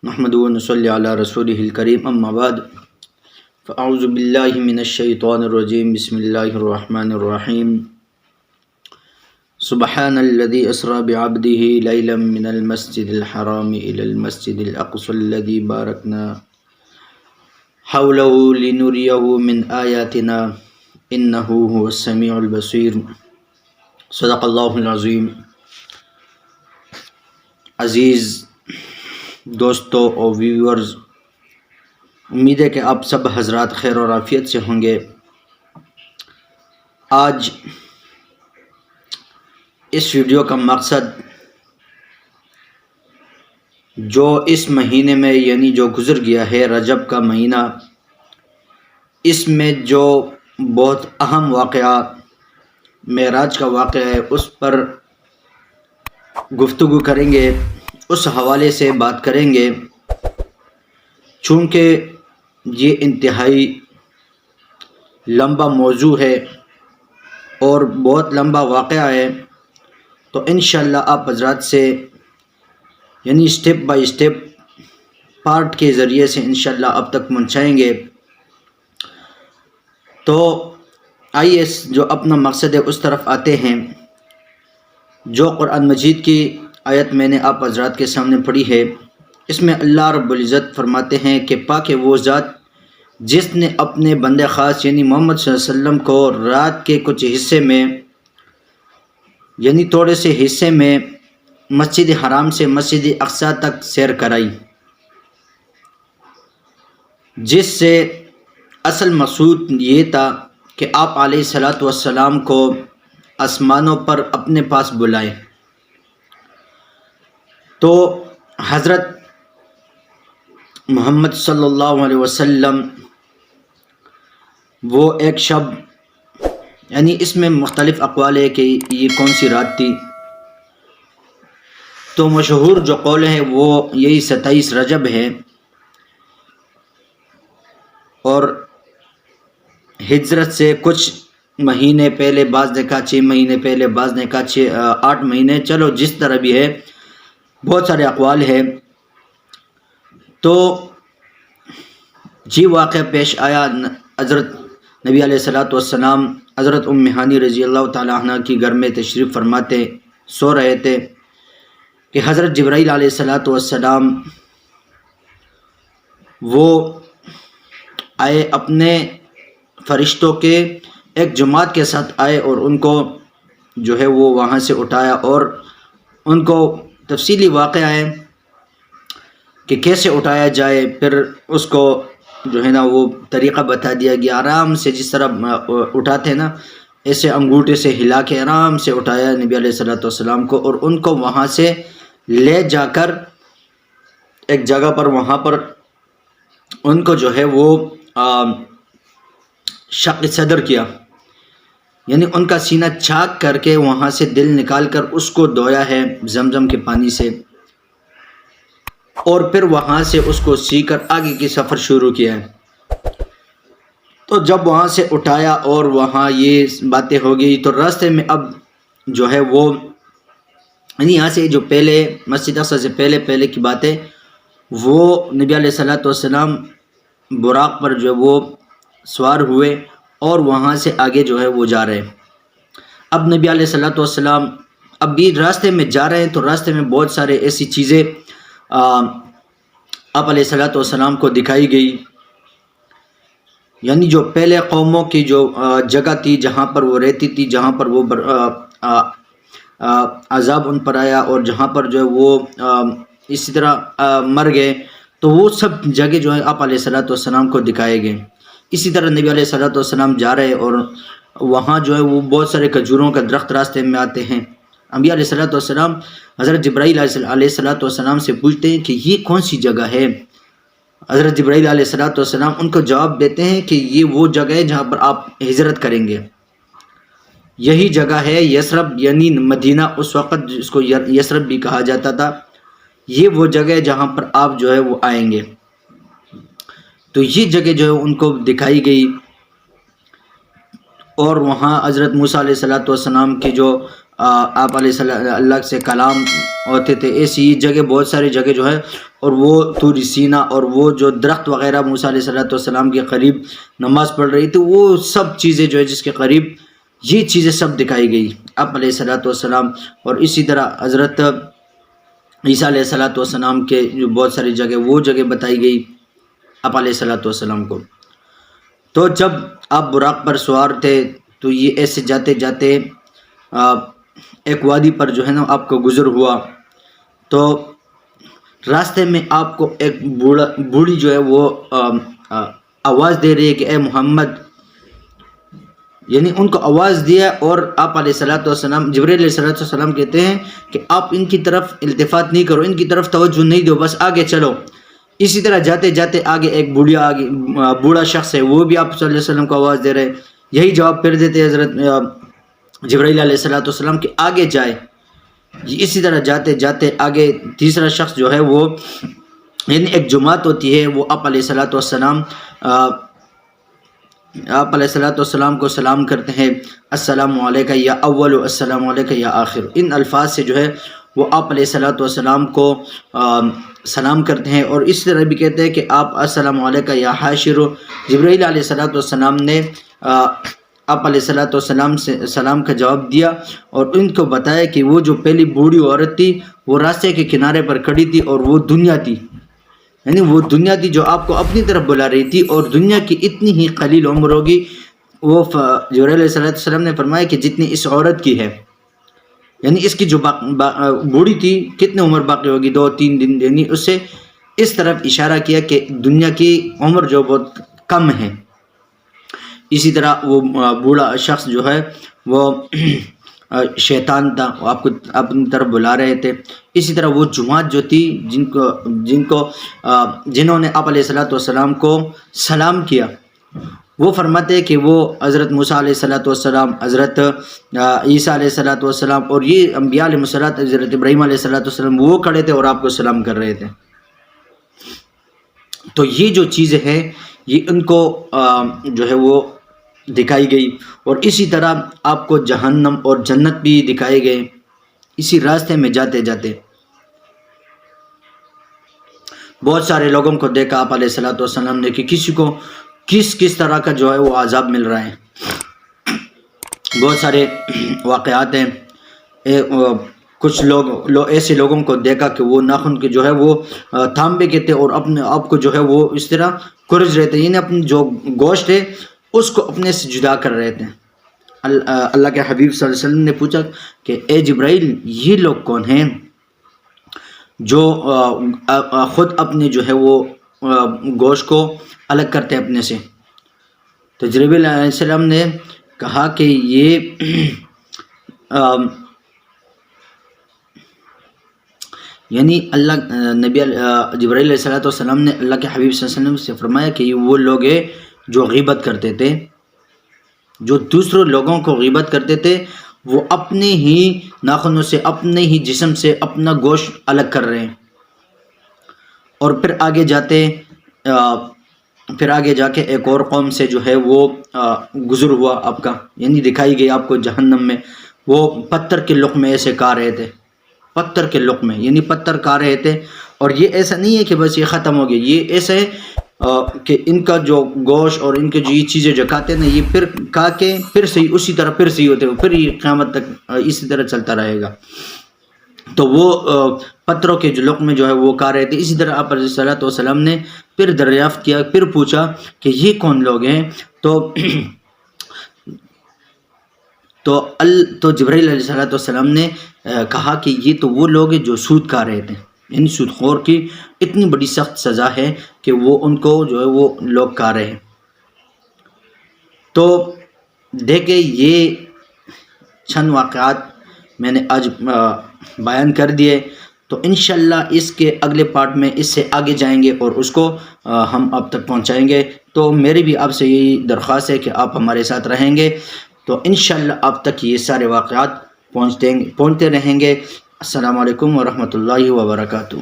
نحمد و نصلی علی رسولہ الکریم اما بعد فاعوذ باللہ من الشیطان الرجیم بسم اللہ الرحمن الرحیم سبحان الذی اسری بعبدہ لیلا من المسجد الحرام الی المسجد الاقصی الذی بارکنا حولہ لنریہ من آیاتنا انہ هو السمیع البصیر صدق اللہ العظیم۔ عزیز دوستو اور ویورز، امید ہے کہ آپ سب حضرات خیر اور عافیت سے ہوں گے۔ آج اس ویڈیو کا مقصد جو اس مہینے میں یعنی جو گزر گیا ہے رجب کا مہینہ، اس میں جو بہت اہم واقعہ معراج کا واقعہ ہے اس پر گفتگو کریں گے، اس حوالے سے بات کریں گے۔ چونکہ یہ انتہائی لمبا موضوع ہے اور بہت لمبا واقعہ ہے، تو انشاءاللہ آپ حضرات سے یعنی سٹیپ بائی سٹیپ پارٹ کے ذریعے سے انشاءاللہ اب تک پہنچائیں گے۔ تو آئیے جو اپنا مقصد ہے اس طرف آتے ہیں۔ جو قرآن مجید کی آیت میں نے آپ حضرات کے سامنے پڑھی ہے، اس میں اللہ رب العزت فرماتے ہیں کہ پاک ہے وہ ذات جس نے اپنے بندے خاص یعنی محمد صلی اللہ علیہ وسلم کو رات کے کچھ حصے میں یعنی تھوڑے سے حصے میں مسجد حرام سے مسجد اقصی تک سیر کرائی، جس سے اصل مقصود یہ تھا کہ آپ علیہ الصلاۃ والسلام کو آسمانوں پر اپنے پاس بلائیں۔ تو حضرت محمد صلی اللہ علیہ وسلم وہ ایک شب، یعنی اس میں مختلف اقوال ہے کہ یہ کون سی رات تھی، تو مشہور جو قول ہے وہ یہی 27 رجب ہے، اور ہجرت سے کچھ مہینے پہلے، بعض نے کہا 6 مہینے پہلے، بعض نے کہا 8 مہینے، چلو جس طرح بھی ہے، بہت سارے اقوال ہیں۔ تو یہ واقعہ پیش آیا، حضرت نبی علیہ الصلاۃ والسلام حضرت ام ہانی رضی اللہ تعالیٰ عنہ کی گھر میں تشریف فرماتے سو رہے تھے کہ حضرت جبرائیل علیہ الصلاۃ والسلام وہ آئے، اپنے فرشتوں کے ایک جماعت کے ساتھ آئے اور ان کو جو ہے وہ وہاں سے اٹھایا، اور ان کو تفصیلی واقعہ ہے کہ کیسے اٹھایا جائے، پھر اس کو جو ہے نا وہ طریقہ بتا دیا گیا، آرام سے جس طرح اٹھاتے نا ایسے انگوٹھے سے ہلا کے آرام سے اٹھایا نبی علیہ الصلوۃ والسلام کو، اور ان کو وہاں سے لے جا کر ایک جگہ پر، وہاں پر ان کو جو ہے وہ شق صدر کیا، یعنی ان کا سینہ چاک کر کے وہاں سے دل نکال کر اس کو دھویا ہے زمزم کے پانی سے، اور پھر وہاں سے اس کو سی کر آگے کی سفر شروع کیا ہے۔ تو جب وہاں سے اٹھایا اور وہاں یہ باتیں ہو گئی، تو راستے میں اب جو ہے وہ یعنی یہاں سے جو پہلے مسجد اقصی سے پہلے کی باتیں، وہ نبی علیہ الصلوۃ والسلام براق پر جو وہ سوار ہوئے اور وہاں سے آگے جو ہے وہ جا رہے ہیں۔ اب نبی علیہ الصلوۃ والسلام اب بھی راستے میں جا رہے ہیں، تو راستے میں بہت سارے ایسی چیزیں آپ علیہ الصلوۃ والسلام کو دکھائی گئی، یعنی جو پہلے قوموں کی جو جگہ تھی جہاں پر وہ رہتی تھی، جہاں پر وہ عذاب ان پر آیا، اور جہاں پر جو ہے وہ اسی طرح مر گئے، تو وہ سب جگہ جو ہے آپ علیہ الصلوۃ والسلام کو دکھائے گئے۔ اسی طرح نبی علیہ الصلوۃ والسلام جا رہے، اور وہاں جو ہے وہ بہت سارے کھجوروں کا درخت راستے میں آتے ہیں۔ انبیاء علیہ الصلوۃ والسلام حضرت جبرائیل علیہ الصلوۃ والسلام سے پوچھتے ہیں کہ یہ کون سی جگہ ہے؟ حضرت جبرائیل علیہ الصلوۃ والسلام ان کو جواب دیتے ہیں کہ یہ وہ جگہ ہے جہاں پر آپ ہجرت کریں گے، یہی جگہ ہے یثرب، یعنی مدینہ اس وقت جس کو یثرب بھی کہا جاتا تھا، یہ وہ جگہ ہے جہاں پر آپ جو ہے وہ آئیں گے۔ تو یہ جگہ جو ہے ان کو دکھائی گئی، اور وہاں حضرت موسیٰ علیہ الصلوۃ والسلام کی جو آپ علیہ اللہ سے کلام ہوتے تھے، ایسی جگہ بہت ساری جگہ جو ہے اور وہ طور سینا اور وہ جو درخت وغیرہ موسیٰ علیہ السلام کے قریب نماز پڑھ رہی تھی، وہ سب چیزیں جو ہے جس کے قریب یہ چیزیں سب دکھائی گئی آپ علیہ السلام. اور اسی طرح حضرت عیسیٰ علیہ السلام کے جو بہت ساری جگہ، وہ جگہ بتائی گئی آپ علیہ السلام کو. تو جب آپ براق پر سوار تھے تو یہ ایسے جاتے جاتے ایک وادی پر جو ہے نا آپ کو گزر ہوا. تو راستے میں آپ کو ایک بوڑھی جو ہے وہ آواز دے رہی ہے کہ اے محمد، یعنی ان کو آواز دیا. اور آپ علیہ السلام، جبرائیل علیہ السلام کہتے ہیں کہ آپ ان کی طرف التفات نہیں کرو، ان کی طرف توجہ نہیں دو، بس آگے چلو. اسی طرح جاتے جاتے آگے ایک بوڑھا شخص ہے، وہ بھی آپ صلی اللہ علیہ وسلم کو آواز دے رہے. یہی جواب پھر دیتے حضرت جبرائیل علیہ السلام کہ آگے جائے. اسی طرح جاتے جاتے آگے تیسرا شخص جو ہے وہ، یعنی ایک جماعت ہوتی ہے، وہ آپ علیہ السلام کو سلام کرتے ہیں، السلام علیکہ یا اول، السلام علیکہ یا آخر. ان الفاظ سے جو ہے وہ آپ علیہ السلام کو سلام کرتے ہیں. اور اس طرح بھی کہتے ہیں کہ آپ السلام علیکہ یا حاشر. جبرائیل علیہ السلام نے آپ علیہ السلام سے سلام کا جواب دیا اور ان کو بتایا کہ وہ جو پہلی بوڑھی عورت تھی وہ راستے کے کنارے پر کھڑی تھی، اور وہ دنیا تھی، یعنی وہ دنیا تھی جو آپ کو اپنی طرف بلا رہی تھی، اور دنیا کی اتنی ہی قلیل عمر ہوگی. وہ جبرائیل علیہ السلام نے فرمایا کہ جتنی اس عورت کی ہے، یعنی اس کی جو بوڑھی تھی کتنی عمر باقی ہوگی، 2-3 دن، یعنی اس سے اس طرف اشارہ کیا کہ دنیا کی عمر جو بہت کم ہے. اسی طرح وہ بوڑھا شخص جو ہے وہ شیطان تھا، وہ آپ کو اپنی طرف بلا رہے تھے. اسی طرح وہ جماعت جو تھی جنہوں نے آپ علیہ السلام کو سلام کیا، وہ فرماتے ہیں کہ وہ حضرت موسیٰ علیہ السلام، حضرت عیسیٰ علیہ السلام اور یہ انبیاء علیہ السلام، حضرت ابراہیم علیہ السلام، وہ کھڑے تھے اور آپ کو سلام کر رہے تھے. تو یہ جو چیزیں ہیں یہ ان کو جو ہے وہ دکھائی گئی. اور اسی طرح آپ کو جہنم اور جنت بھی دکھائے گئے اسی راستے میں جاتے جاتے. بہت سارے لوگوں کو دیکھا آپ علیہ السلام نے کہ کسی کو کس طرح کا جو ہے وہ عذاب مل رہا ہے. بہت سارے واقعات ہیں. کچھ لوگ ایسے لوگوں کو دیکھا کہ وہ ناخن کے جو ہے وہ تھامبے کے تھے اور اپنے آپ کو جو ہے وہ اس طرح کرج رہے تھے، یعنی اپنی جو گوشت ہے اس کو اپنے سے جدا کر رہے تھے. اللہ کے حبیب صلی اللہ علیہ وسلم نے پوچھا کہ اے جبرائیل، یہ لوگ کون ہیں جو خود اپنے جو ہے وہ گوشت کو الگ کرتے ہیں اپنے سے؟ تو جبرائیل علیہ السلام نے کہا کہ یہ یعنی جبرائیل علیہ السلام نے اللہ کے حبیب صلی اللہ علیہ وسلم سے فرمایا کہ یہ وہ لوگ ہیں جو غیبت کرتے تھے، جو دوسروں لوگوں کو غیبت کرتے تھے، وہ اپنے ہی ناخنوں سے، اپنے ہی جسم سے اپنا گوشت الگ کر رہے ہیں. اور پھر آگے جا کے ایک اور قوم سے جو ہے وہ گزر ہوا آپ کا، یعنی دکھائی گئی آپ کو جہنم میں. وہ پتھر کے لقمے ایسے کھا رہے تھے، پتھر کے لقمے، یعنی پتھر کھا رہے تھے. اور یہ ایسا نہیں ہے کہ بس یہ ختم ہو گیا، یہ ایسا ہے کہ ان کا جو گوشت اور ان کے جو یہ چیزیں جو کھاتے ہیں نا، یہ پھر کھا کے پھر صحیح اسی طرح پھر صحیح ہوتے ہیں، پھر یہ قیامت تک اسی طرح چلتا رہے گا. تو وہ پتھروں کے جو لقمے جو ہے وہ کھا رہے تھے. اسی طرح آپ علیہ السلام نے پھر دریافت کیا، پھر پوچھا کہ یہ کون لوگ ہیں؟ تو جبرائیل علیہ السلام نے کہا کہ یہ تو وہ لوگ ہیں جو سود کھا رہے تھے، یعنی سود خور کی اتنی بڑی سخت سزا ہے کہ وہ ان کو جو ہے وہ لوگ کھا رہے ہیں. تو دیکھیں یہ چند واقعات میں نے آج بیان کر دیے. تو انشاءاللہ اس کے اگلے پارٹ میں اس سے آگے جائیں گے اور اس کو ہم آپ تک پہنچائیں گے. تو میری بھی آپ سے یہی درخواست ہے کہ آپ ہمارے ساتھ رہیں گے تو انشاءاللہ آپ تک یہ سارے واقعات پہنچتے رہیں گے. السلام علیکم ورحمۃ اللہ وبرکاتہ.